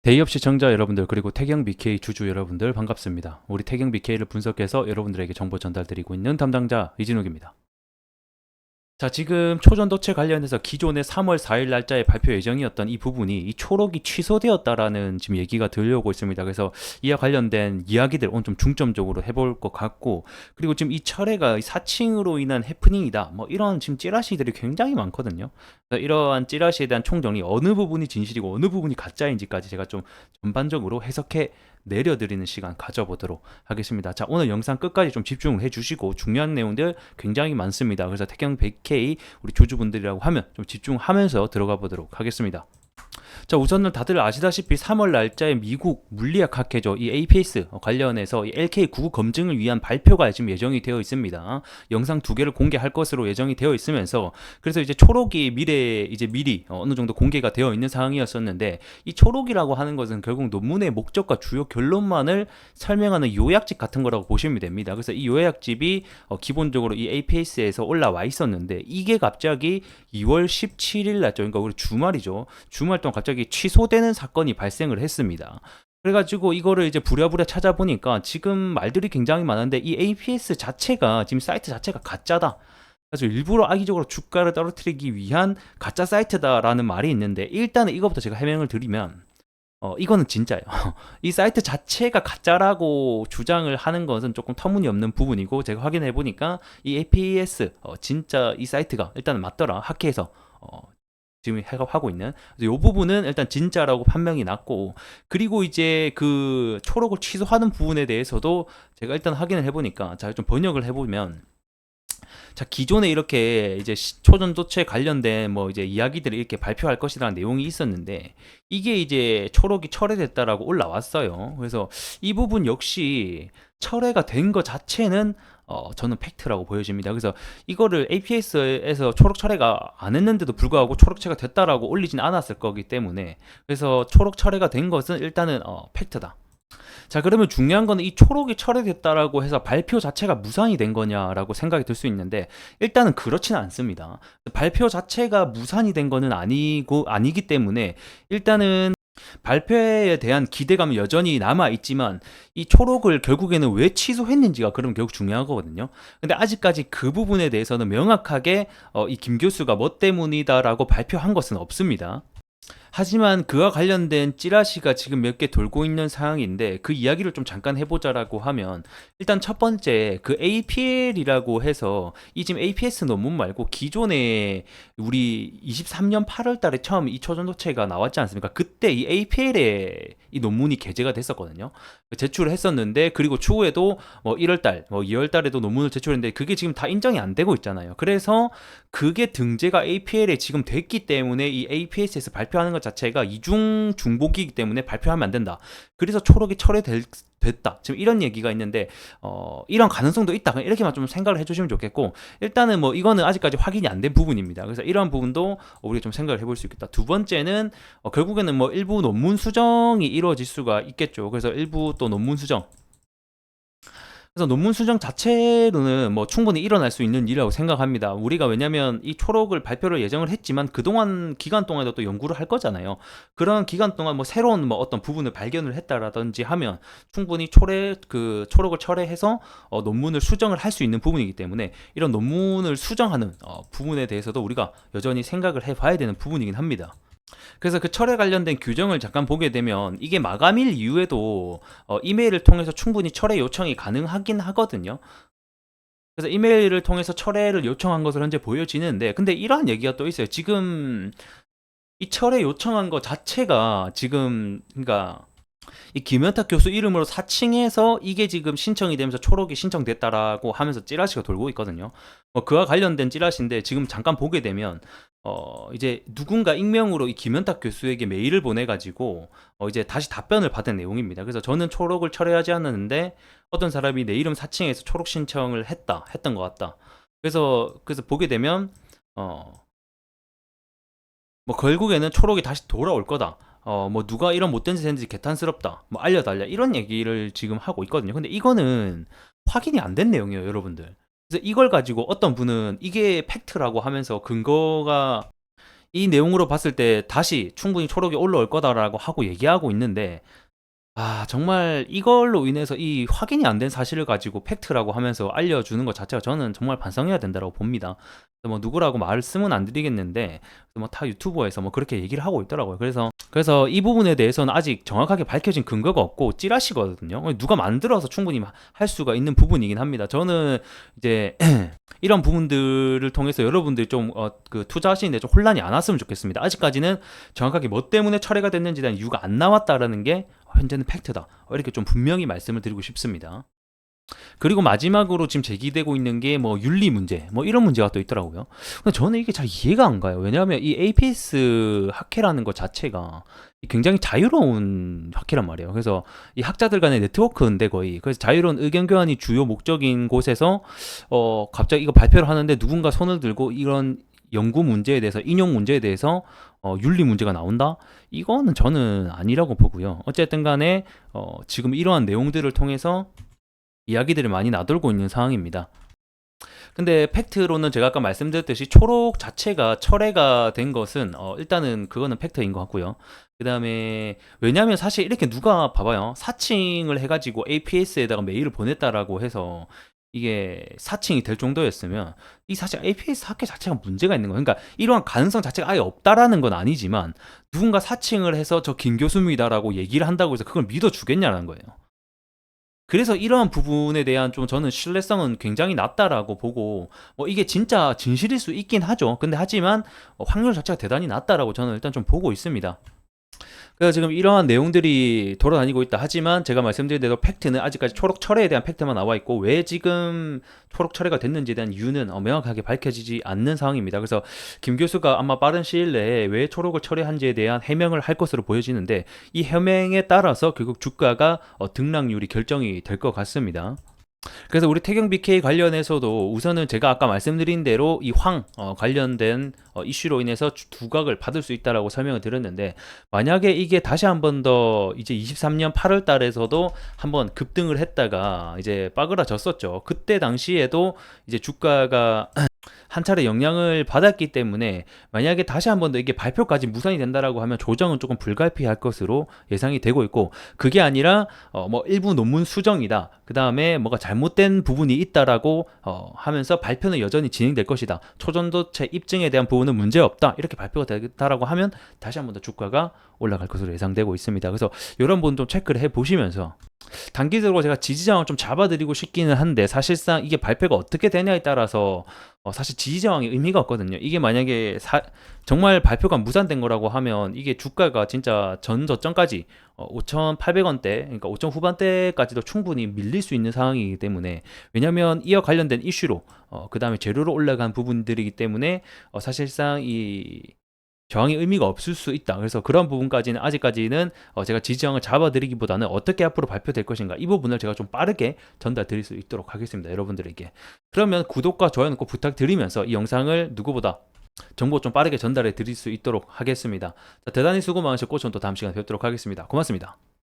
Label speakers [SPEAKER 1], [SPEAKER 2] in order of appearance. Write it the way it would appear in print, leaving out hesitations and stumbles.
[SPEAKER 1] 대기업 시청자 여러분들 그리고 태경 BK 주주 여러분들 반갑습니다. 우리 태경 BK를 분석해서 여러분들에게 정보 전달드리고 있는 담당자 이진욱입니다. 자, 지금 초전도체 관련해서 기존의 3월 4일 날짜에 발표 예정이었던 이 부분이 이 초록이 취소되었다라는 지금 얘기가 들려오고 있습니다. 그래서 이와 관련된 이야기들 오늘 좀 중점적으로 해볼 것 같고, 그리고 지금 이 철회가 사칭으로 인한 해프닝이다, 뭐 이런 지금 찌라시들이 굉장히 많거든요. 그래서 이러한 찌라시에 대한 총정리, 어느 부분이 진실이고 어느 부분이 가짜인지까지 제가 좀 전반적으로 해석해 내려드리는 시간 가져보도록 하겠습니다. 자, 오늘 영상 끝까지 좀 집중을 해주시고, 중요한 내용들 굉장히 많습니다. 그래서 태경 100K 우리 주주분들이라고 하면 좀 집중하면서 들어가 보도록 하겠습니다. 자, 우선은 다들 아시다시피 3월 날짜에 미국 물리학 학회죠. 이 APS 관련해서 이 LK99 검증을 위한 발표가 지금 예정이 되어 있습니다. 영상 두 개를 공개할 것으로 예정이 되어 있으면서, 그래서 이제 초록이 이제 미리 어느 정도 공개가 되어 있는 상황이었었는데, 이 초록이라고 하는 것은 결국 논문의 목적과 주요 결론만을 설명하는 요약집 같은 거라고 보시면 됩니다. 그래서 이 요약집이 기본적으로 이 APS에서 올라와 있었는데, 이게 갑자기 2월 17일 날죠. 그러니까 우리 주말이죠. 주말 동안 갑자기 취소되는 사건이 발생을 했습니다. 그래가지고 이거를 이제 부랴부랴 찾아보니까 지금 말들이 굉장히 많은데, 이 APS 자체가 지금 사이트 자체가 가짜다. 그래서 일부러 악의적으로 주가를 떨어뜨리기 위한 가짜 사이트다라는 말이 있는데, 일단은 이거부터 제가 해명을 드리면, 이거는 진짜예요. 이 사이트 자체가 가짜라고 주장을 하는 것은 조금 터무니없는 부분이고, 제가 확인해 보니까 이 APS 진짜 이 사이트가 일단은 맞더라. 학회에서 지금 하고 있는 이 부분은 일단 진짜라고 판명이 났고, 그리고 이제 그 초록을 취소하는 부분에 대해서도 제가 일단 확인을 해보니까, 자, 좀 번역을 해보면, 자, 기존에 이렇게 이제 초전도체 관련된 뭐 이제 이야기들을 이렇게 발표할 것이라는 내용이 있었는데, 이게 이제 초록이 철회됐다라고 올라왔어요. 그래서 이 부분 역시 철회가 된 것 자체는 저는 팩트라고 보여집니다. 그래서 이거를 APS에서 초록 철회가 안 했는데도 불구하고 초록 철회가 됐다라고 올리진 않았을 거기 때문에, 그래서 초록 철회가 된 것은 일단은 팩트다. 자, 그러면 중요한 거는 이 초록이 철회됐다라고 해서 발표 자체가 무산이 된 거냐라고 생각이 들 수 있는데, 일단은 그렇지는 않습니다. 발표 자체가 무산이 된 거는 아니기 때문에, 일단은 발표에 대한 기대감은 여전히 남아 있지만, 이 초록을 결국에는 왜 취소했는지가 그럼 결국 중요한 거거든요. 근데 아직까지 그 부분에 대해서는 명확하게 이 김 교수가 뭐 때문이다라고 발표한 것은 없습니다. 하지만 그와 관련된 찌라시가 지금 몇 개 돌고 있는 상황인데, 그 이야기를 좀 잠깐 해보자라고 하면, 일단 첫 번째 그 APL이라고 해서, 이 지금 APS 논문 말고 기존에 우리 23년 8월 달에 처음 이 초전도체가 나왔지 않습니까? 그때 이 APL에 이 논문이 게재가 됐었거든요. 제출을 했었는데, 그리고 추후에도 뭐 1월 달, 뭐 2월 달에도 논문을 제출했는데, 그게 지금 다 인정이 안 되고 있잖아요. 그래서 그게 등재가 APL에 지금 됐기 때문에 이 APS에서 발표하는 것 자체가 이중 중복이기 때문에 발표하면 안 된다. 그래서 초록이 철회됐다. 지금 이런 얘기가 있는데, 이런 가능성도 있다. 이렇게만 좀 생각을 해주시면 좋겠고, 일단은 뭐 이거는 아직까지 확인이 안 된 부분입니다. 그래서 이런 부분도 우리가 좀 생각을 해볼 수 있겠다. 두 번째는 결국에는 뭐 일부 논문 수정이 이루어질 수가 있겠죠. 그래서 일부 또 논문 수정, 그래서 논문 수정 자체로는 뭐 충분히 일어날 수 있는 일이라고 생각합니다. 우리가 왜냐면 이 초록을 발표를 예정을 했지만, 그동안 기간 동안에도 또 연구를 할 거잖아요. 그런 기간 동안 뭐 새로운 뭐 어떤 부분을 발견을 했다라든지 하면, 충분히 초록을 철회해서 논문을 수정을 할 수 있는 부분이기 때문에, 이런 논문을 수정하는 부분에 대해서도 우리가 여전히 생각을 해봐야 되는 부분이긴 합니다. 그래서 그 철회 관련된 규정을 잠깐 보게 되면, 이게 마감일 이후에도 이메일을 통해서 충분히 철회 요청이 가능하긴 하거든요. 그래서 이메일을 통해서 철회를 요청한 것으로 현재 보여지는데, 근데 이러한 얘기가 또 있어요. 지금 이 철회 요청한 것 자체가 지금, 그러니까 이 김현탁 교수 이름으로 사칭해서 이게 지금 신청이 되면서 초록이 신청됐다라고 하면서 찌라시가 돌고 있거든요. 그와 관련된 찌라시인데, 지금 잠깐 보게 되면 이제 누군가 익명으로 이 김현탁 교수에게 메일을 보내가지고 이제 다시 답변을 받은 내용입니다. 그래서 저는 초록을 철회하지 않았는데, 어떤 사람이 내 이름 사칭해서 초록 신청을 했던 것 같다. 그래서 보게 되면 뭐 결국에는 초록이 다시 돌아올 거다. 뭐 누가 이런 못된 짓 했는지 개탄스럽다. 뭐 알려달라. 이런 얘기를 지금 하고 있거든요. 근데 이거는 확인이 안 된 내용이에요, 여러분들. 그래서 이걸 가지고 어떤 분은 이게 팩트라고 하면서, 이 내용으로 봤을 때 다시 충분히 초록이 올라올 거다라고 하고 얘기하고 있는데, 정말 이걸로 인해서 이 확인이 안 된 사실을 가지고 팩트라고 하면서 알려주는 것 자체가 저는 정말 반성해야 된다고 봅니다. 뭐 누구라고 말씀은 안 드리겠는데 뭐 타 유튜버에서 뭐 그렇게 얘기를 하고 있더라고요. 그래서 이 부분에 대해서는 아직 정확하게 밝혀진 근거가 없고 찌라시거든요. 누가 만들어서 충분히 할 수가 있는 부분이긴 합니다. 저는 이제 이런 부분들을 통해서 여러분들이 좀 투자하시는데 좀 혼란이 안 왔으면 좋겠습니다. 아직까지는 정확하게 뭐 때문에 철회가 됐는지에 대한 이유가 안 나왔다라는 게 현재는 팩트다. 이렇게 좀 분명히 말씀을 드리고 싶습니다. 그리고 마지막으로 지금 제기되고 있는 게 뭐 윤리 문제, 뭐 이런 문제가 또 있더라고요. 근데 저는 이게 잘 이해가 안 가요. 왜냐하면 이 APS 학회라는 것 자체가 굉장히 자유로운 학회란 말이에요. 그래서 이 학자들 간의 네트워크인데 거의, 그래서 자유로운 의견 교환이 주요 목적인 곳에서 갑자기 이거 발표를 하는데 누군가 손을 들고 이런 연구 문제에 대해서, 인용 문제에 대해서 윤리 문제가 나온다? 이거는 저는 아니라고 보고요. 어쨌든 간에 지금 이러한 내용들을 통해서 이야기들이 많이 나돌고 있는 상황입니다. 근데 팩트로는 제가 아까 말씀드렸듯이 초록 자체가 철회가 된 것은 일단은 그거는 팩트인 것 같고요. 그 다음에 왜냐하면 사실 이렇게 누가 봐봐요, 사칭을 해가지고 APS에다가 메일을 보냈다라고 해서 이게 사칭이 될 정도였으면 이 사실 APS 학회 자체가 문제가 있는 거예요. 그러니까 이러한 가능성 자체가 아예 없다라는 건 아니지만 누군가 사칭을 해서 저 김 교수입니다라고 얘기를 한다고 해서 그걸 믿어주겠냐는 거예요. 그래서 이러한 부분에 대한 좀 저는 신뢰성은 굉장히 낮다라고 보고, 이게 진짜 진실일 수 있긴 하죠. 근데 하지만 확률 자체가 대단히 낮다라고 저는 일단 좀 보고 있습니다. 그래서 지금 이러한 내용들이 돌아다니고 있다. 하지만 제가 말씀드린 대로 팩트는 아직까지 초록 철회에 대한 팩트만 나와 있고, 왜 지금 초록 철회가 됐는지에 대한 이유는 명확하게 밝혀지지 않는 상황입니다. 그래서 김 교수가 아마 빠른 시일 내에 왜 초록을 철회한지에 대한 해명을 할 것으로 보여지는데, 이 해명에 따라서 결국 주가가 등락률이 결정이 될 것 같습니다. 그래서 우리 태경 BK 관련해서도 우선은 제가 아까 말씀드린 대로 이 관련된 이슈로 인해서 두각을 받을 수 있다라고 설명을 드렸는데, 만약에 이게 다시 한 번 더 이제 23년 8월 달에서도 한번 급등을 했다가 이제 빠그라졌었죠. 그때 당시에도 이제 주가가 한 차례 영향을 받았기 때문에 만약에 다시 한 번 더 이게 발표까지 무산이 된다라고 하면 조정은 조금 불가피할 것으로 예상이 되고 있고, 그게 아니라 뭐 일부 논문 수정이다, 그 다음에 뭐가 잘못된 부분이 있다라고 하면서 발표는 여전히 진행될 것이다, 초전도체 입증에 대한 부분은 문제 없다, 이렇게 발표가 되겠다라고 하면 다시 한 번 더 주가가 올라갈 것으로 예상되고 있습니다. 그래서 이런 부분 좀 체크를 해 보시면서, 단기적으로 제가 지지저항을 좀 잡아드리고 싶기는 한데 사실상 이게 발표가 어떻게 되냐에 따라서 사실 지지저항이 의미가 없거든요. 이게 만약에 정말 발표가 무산된 거라고 하면 이게 주가가 진짜 전저점까지 5,800원대, 그러니까 5천 후반대까지도 충분히 밀릴 수 있는 상황이기 때문에, 왜냐하면 이와 관련된 이슈로 그 다음에 재료로 올라간 부분들이기 때문에 사실상 이 저항의 의미가 없을 수 있다. 그래서 그런 부분까지는 아직까지는 제가 지지저항을 잡아드리기보다는 어떻게 앞으로 발표될 것인가, 이 부분을 제가 좀 빠르게 전달 드릴 수 있도록 하겠습니다, 여러분들에게. 그러면 구독과 좋아요는 꼭 부탁드리면서 이 영상을 누구보다 정보 좀 빠르게 전달해 드릴 수 있도록 하겠습니다. 자, 대단히 수고 많으셨고 저는 또 다음 시간에 뵙도록 하겠습니다. 고맙습니다.